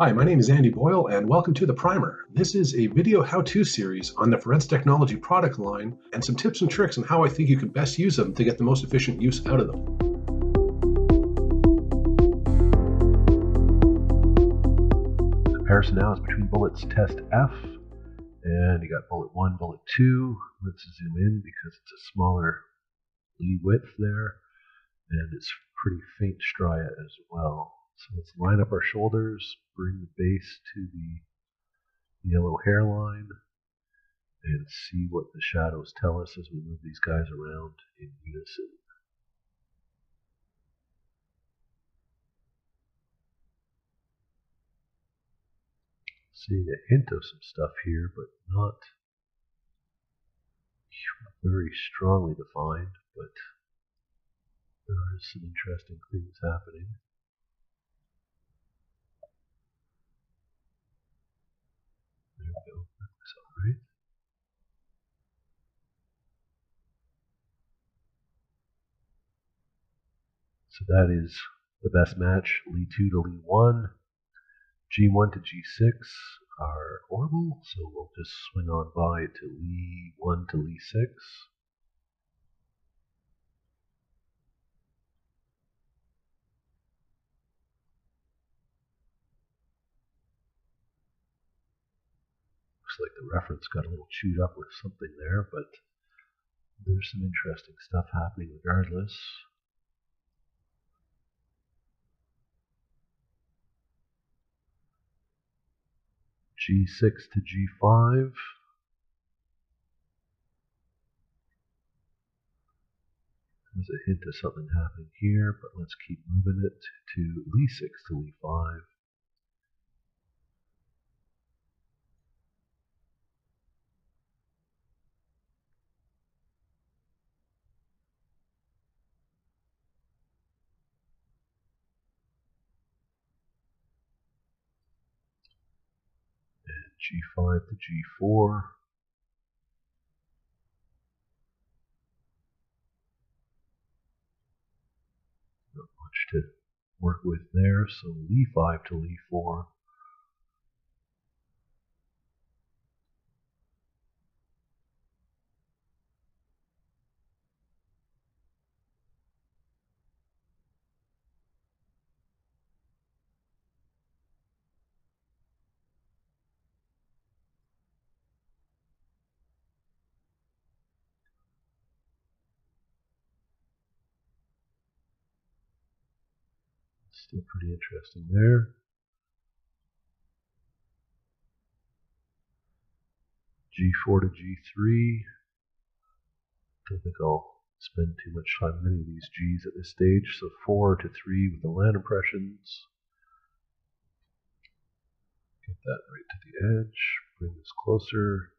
Hi, my name is Andy Boyle, and welcome to The Primer. This is a video how-to series on the Forensic Technology product line and some tips and tricks on how I think you can best use them to get the most efficient use out of them. The comparison now is between bullets test F, and you got bullet 1, bullet 2. Let's zoom in because it's a smaller lead width there, and it's pretty faint stria as well. So let's line up our shoulders, bring the base to the yellow hairline, and see what the shadows tell us as we move these guys around in unison. Seeing a hint of some stuff here, but not very strongly defined, but there are some interesting things happening. There we go. That looks all right. So that is the best match. Li 2 to Li 1. G1 to G6 are horrible, so we'll just swing on by to Li 1 to Li 6. Looks like the reference got a little chewed up with something there, but there's some interesting stuff happening regardless. G6 to G5. There's a hint of something happening here, but let's keep moving it to Li 6 to Li 5. And G5 to G4. Not much to work with there, so Li 5 to Li 4. Still pretty interesting there. G4 to G3. Don't think I'll spend too much time on any of these G's at this stage. So 4 to 3 with the land impressions. Get that right to the edge. Bring this closer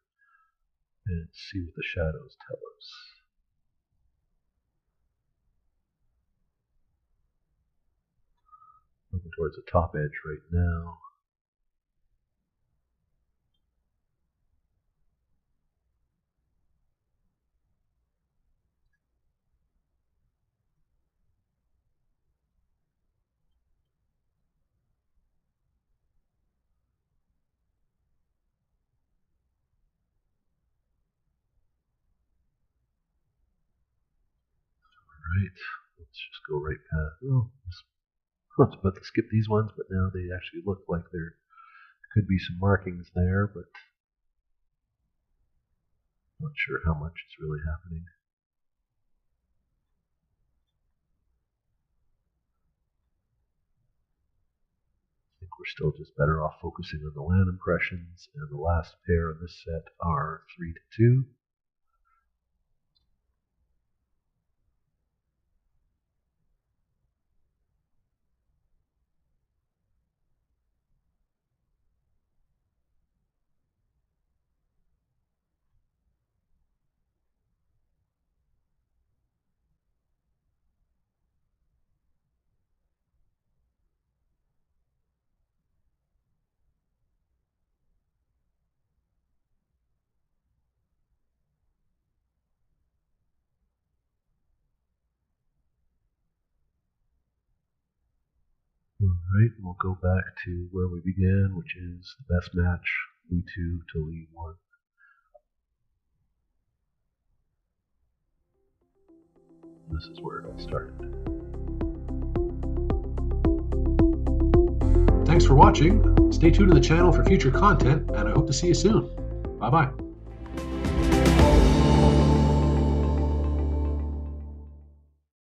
and see what the shadows tell us. Looking towards the top edge right now. Right, let's just go right past. Oh, I was about to skip these ones, but now they actually look like there could be some markings there, but not sure how much is really happening. I think we're still just better off focusing on the land impressions, and the last pair in this set are 3 to 2. Alright, we'll go back to where we began, which is the best match, lead 2 to lead 1. This is where it all started. Thanks for watching. Stay tuned to the channel for future content, and I hope to see you soon. Bye-bye.